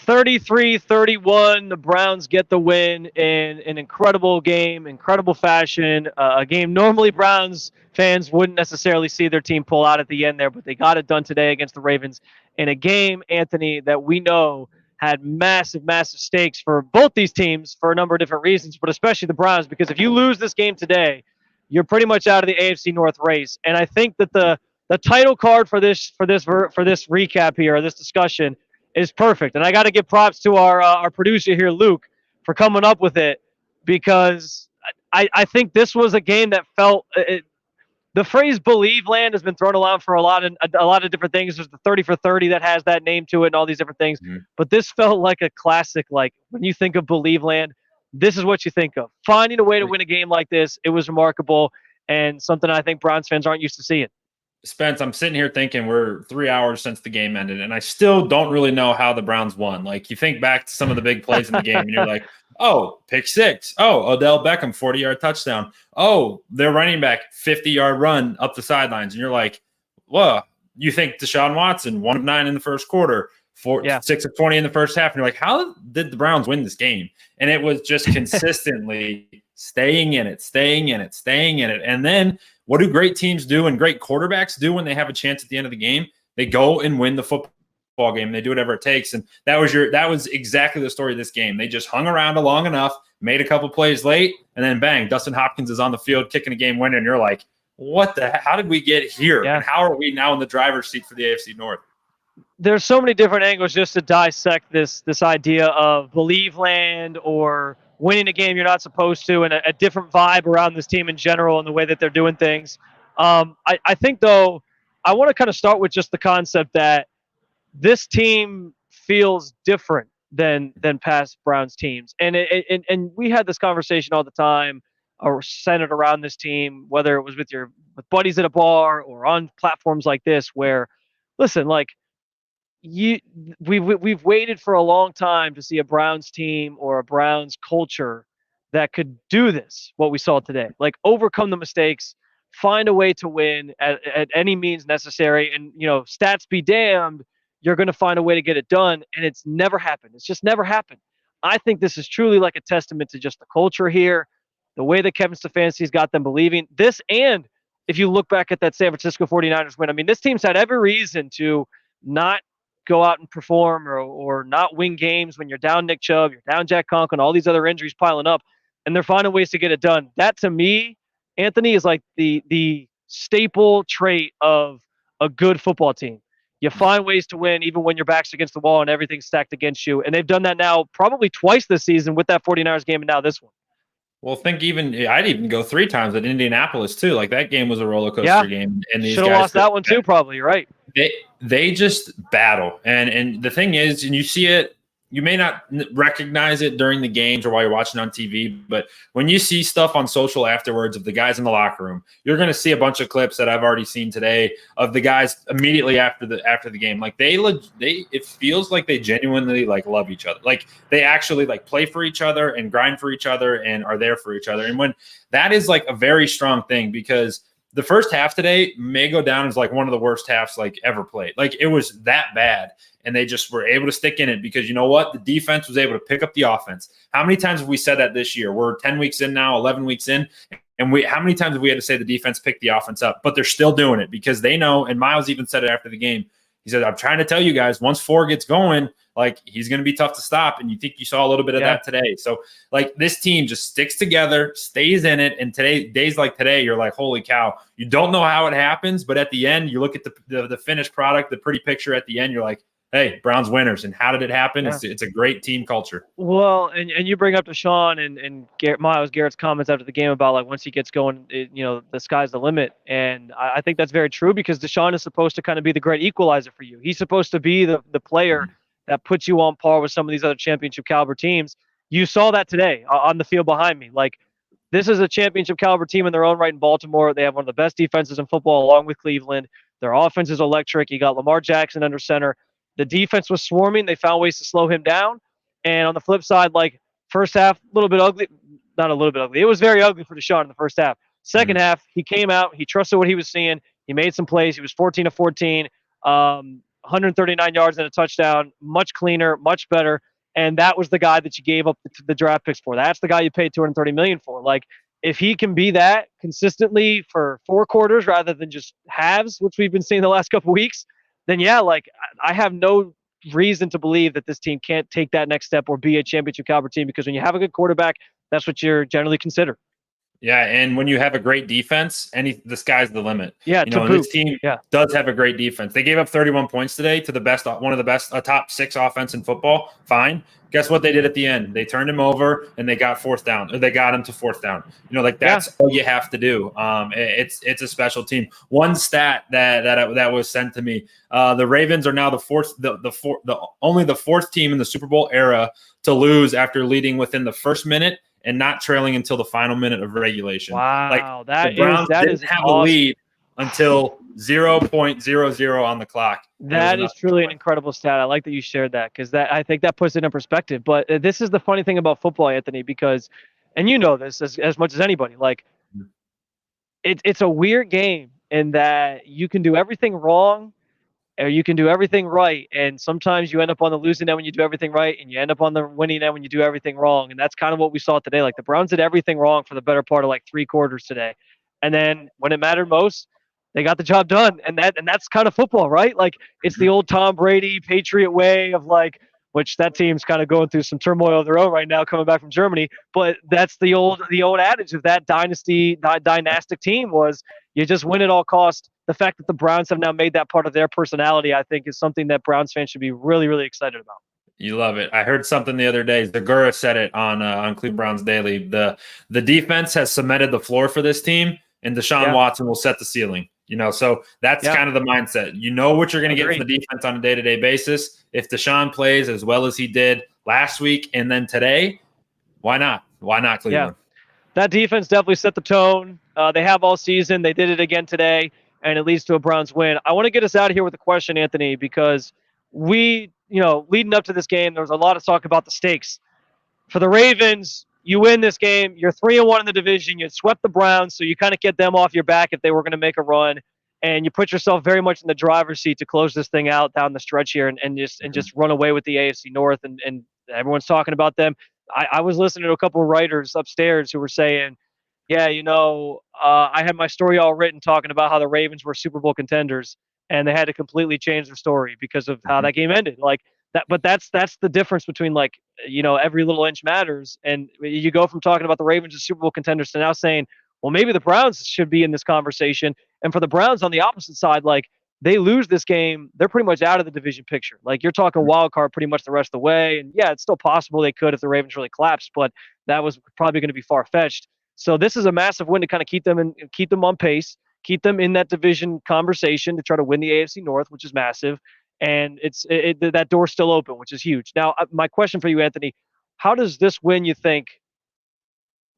$33-31, the Browns get the win in an incredible game, incredible fashion. A game normally Browns fans wouldn't necessarily see their team pull out at the end there, but they got it done today against the Ravens in a game, Anthony, that we know had massive, massive stakes for both these teams for a number of different reasons, but especially the Browns, because if you lose this game today, you're pretty much out of the AFC North race. And I think that the title card for this recap here, this discussion, is perfect. And I got to give props to our producer here, Luke, for coming up with it, because I think this was a game that felt the phrase Believeland has been thrown around for a lot of different things. There's the 30 for 30 that has that name to it and all these different things. Mm-hmm. But this felt like a classic. Like when you think of Believeland, this is what you think of. Finding a way to win a game like this, it was remarkable and something I think Browns fans aren't used to seeing. Spence, I'm sitting here thinking we're 3 hours since the game ended, and I still don't really know how the Browns won. Like, you think back to some of the big plays in the game, and you're like, oh, pick six. Oh, Odell Beckham, 40-yard touchdown. Oh, their running back, 50-yard run up the sidelines. And you're like, well, you think Deshaun Watson, 1 of 9 in the first quarter, 6 of 20 in the first half. And you're like, how did the Browns win this game? And it was just consistently staying in it. And then what do great teams do and great quarterbacks do when they have a chance at the end of the game? They go and win the football game. They do whatever it takes. And that was exactly the story of this game. They just hung around long enough, made a couple plays late, and then bang, Dustin Hopkins is on the field kicking a game winner. And you're like, how did we get here? Yeah. And how are we now in the driver's seat for the AFC North? There's so many different angles just to dissect this idea of Believeland or winning a game you're not supposed to, and a different vibe around this team in general and the way that they're doing things. I think, though, I want to kind of start with just the concept that this team feels different than past Browns teams. And we had this conversation all the time centered around this team, whether it was with buddies at a bar or on platforms like this, where, listen, like, we've waited for a long time to see a Browns team or a Browns culture that could do this, what we saw today, like overcome the mistakes, find a way to win at any means necessary. And, stats be damned, you're going to find a way to get it done. And it's never happened. It's just never happened. I think this is truly like a testament to just the culture here, the way that Kevin Stefanski's got them believing this. And if you look back at that San Francisco 49ers win, I mean, this team's had every reason to not go out and perform or not win games when you're down Nick Chubb, you're down Jack Conklin, all these other injuries piling up, and they're finding ways to get it done. That, to me, Anthony, is like the staple trait of a good football team. You find ways to win even when your back's against the wall and everything's stacked against you, and they've done that now probably twice this season with that 49ers game and now this one. Well, I'd even go 3 times at Indianapolis too. Like, that game was a roller coaster game, and these should have lost that one too. Probably, you're right. They just battle, and the thing is, and you see it. You may not recognize it during the games or while you're watching on TV, but when you see stuff on social afterwards of the guys in the locker room, you're going to see a bunch of clips that I've already seen today of the guys immediately after the game. Like, it feels like they genuinely like love each other. Like, they actually like play for each other and grind for each other and are there for each other. And when that is like a very strong thing, because the first half today may go down as like one of the worst halves like ever played. Like, it was that bad. And they just were able to stick in it because, you know what? The defense was able to pick up the offense. How many times have we said that this year? We're 10 weeks in now, 11 weeks in. And how many times have we had to say the defense picked the offense up? But they're still doing it because they know, and Miles even said it after the game. He said, I'm trying to tell you guys, once 4 gets going, like, he's going to be tough to stop. And you think you saw a little bit of that today. So, like, this team just sticks together, stays in it. And today, days like today, you're like, holy cow. You don't know how it happens. But at the end, you look at the finished product, the pretty picture at the end, you're like, hey, Browns winners. And how did it happen? Yeah. It's a great team culture. Well, and you bring up Deshaun and Miles Garrett's comments after the game about, like, once he gets going, the sky's the limit. And I think that's very true because Deshaun is supposed to kind of be the great equalizer for you. He's supposed to be the player that puts you on par with some of these other championship caliber teams. You saw that today on the field behind me. Like, this is a championship caliber team in their own right in Baltimore. They have one of the best defenses in football along with Cleveland. Their offense is electric. You got Lamar Jackson under center. The defense was swarming. They found ways to slow him down. And on the flip side, like, first half, a little bit ugly. Not a little bit ugly. It was very ugly for Deshaun in the first half. Second half, he came out. He trusted what he was seeing. He made some plays. He was 14 of 14, 139 yards and a touchdown. Much cleaner, much better. And that was the guy that you gave up the draft picks for. That's the guy you paid $230 million for. Like, if he can be that consistently for 4 quarters rather than just halves, which we've been seeing the last couple of weeks, then yeah, like, I have no reason to believe that this team can't take that next step or be a championship caliber team, because when you have a good quarterback, that's what you're generally considered. Yeah, and when you have a great defense, the sky's the limit. Yeah, and this team does have a great defense. They gave up 31 points today to one of the best, top 6 offense in football. Fine. Guess what they did at the end? They turned him over and they got fourth down. Or they got him to fourth down. That's all you have to do. It's a special team. One stat that was sent to me: the Ravens are now only the 4th team in the Super Bowl era to lose after leading within the first minute and not trailing until the final minute of regulation. Wow, the Browns didn't have awesome. a lead until 0.00 on the clock. That is truly an incredible stat. I like that you shared that, because I think that puts it in perspective. But this is the funny thing about football, Anthony, because, and you know this as much as anybody, like, it's a weird game in that you can do everything wrong or you can do everything right. And sometimes you end up on the losing end when you do everything right, and you end up on the winning end when you do everything wrong. And that's kind of what we saw today. Like, the Browns did everything wrong for the better part of like 3 quarters today. And then when it mattered most, they got the job done. And that's kind of football, right? Like, it's the old Tom Brady Patriot way of, like, which that team's kind of going through some turmoil of their own right now, coming back from Germany. But that's the old adage of that dynastic team was, you just win at all costs. The fact that the Browns have now made that part of their personality, I think, is something that Browns fans should be really, really excited about. You love it. I heard something the other day. Zagura said it on Cleveland Browns Daily. The defense has cemented the floor for this team, and Deshaun Watson will set the ceiling. So that's kind of the mindset. You know what you're going to get from the defense on a day-to-day basis. If Deshaun plays as well as he did last week and then today, why not? Why not Cleveland? Yeah. That defense definitely set the tone. They have all season. They did it again today, and it leads to a Browns win. I want to get us out of here with a question, Anthony, because leading up to this game, there was a lot of talk about the stakes. For the Ravens, you win this game, you're 3-1 in the division, you swept the Browns, so you kind of get them off your back if they were going to make a run, and you put yourself very much in the driver's seat to close this thing out down the stretch here and just run away with the AFC North, and everyone's talking about them. I was listening to a couple of writers upstairs who were saying, yeah, I had my story all written talking about how the Ravens were Super Bowl contenders, and they had to completely change their story because of how that game ended. Like that, but that's the difference between, like, every little inch matters. And you go from talking about the Ravens as Super Bowl contenders to now saying, well, maybe the Browns should be in this conversation. And for the Browns on the opposite side, like, they lose this game, they're pretty much out of the division picture. Like, you're talking wild card pretty much the rest of the way. And yeah, it's still possible they could if the Ravens really collapsed, but that was probably going to be far-fetched. So this is a massive win to kind of keep them on pace, keep them in that division conversation to try to win the AFC North, which is massive. And that door's still open, which is huge. Now, my question for you, Anthony, how does this win, you think,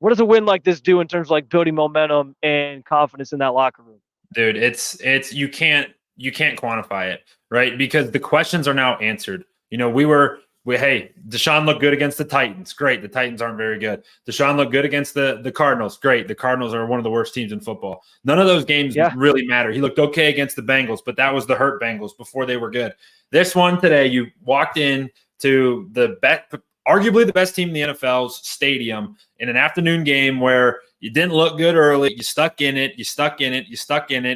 what does a win like this do in terms of, like, building momentum and confidence in that locker room? Dude, it's you can't quantify it, right? Because the questions are now answered. Hey, Deshaun looked good against the Titans. Great. The Titans aren't very good. Deshaun looked good against the Cardinals. Great. The Cardinals are one of the worst teams in football. None of those games really matter. He looked okay against the Bengals, but that was the hurt Bengals before they were good. This one today, you walked in to arguably the best team in the NFL's stadium in an afternoon game where you didn't look good early. You stuck in it,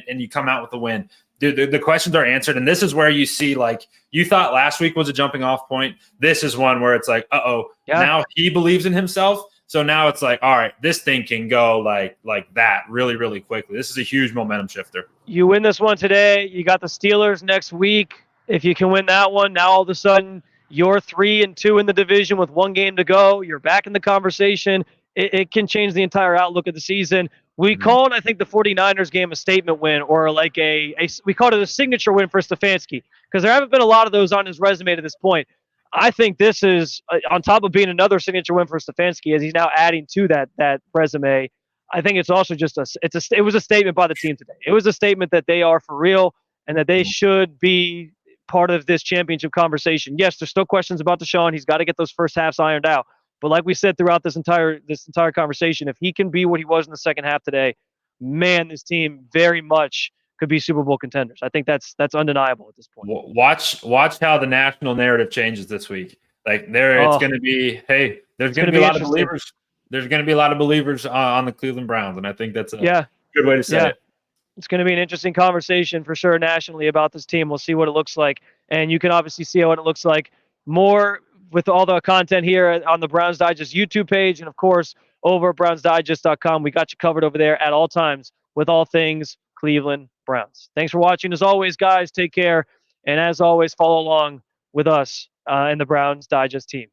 and you come out with a win. Dude, the questions are answered, and this is where you see, like, you thought last week was a jumping off point. This is one where it's like, now he believes in himself. So now it's like, all right, this thing can go like that really, really quickly. This is a huge momentum shifter. You win this one today. You got the Steelers next week. If you can win that one, now all of a sudden you're 3-2 in the division with 1 game to go. You're back in the conversation. It can change the entire outlook of the season. We called, I think, the 49ers game a statement win, or like we called it a signature win for Stefanski, because there haven't been a lot of those on his resume to this point. I think this is, on top of being another signature win for Stefanski, as he's now adding to that resume. I think it's also just it was a statement by the team today. It was a statement that they are for real and that they should be part of this championship conversation. Yes, there's still questions about Deshaun. He's got to get those first halves ironed out. But like we said throughout this entire conversation, if he can be what he was in the second half today, man, this team very much could be Super Bowl contenders. I think that's undeniable at this point. Watch how the national narrative changes this week. Like it's going to be, hey, there's going to be a lot of believers. There's going to be a lot of believers on the Cleveland Browns, and I think that's a good way to say it. It's going to be an interesting conversation for sure nationally about this team. We'll see what it looks like, and you can obviously see what it looks like more with all the content here on the Browns Digest YouTube page, and of course over at brownsdigest.com. We got you covered over there at all times with all things Cleveland Browns. Thanks for watching. As always, guys, take care, and as always, follow along with us and the Browns Digest team.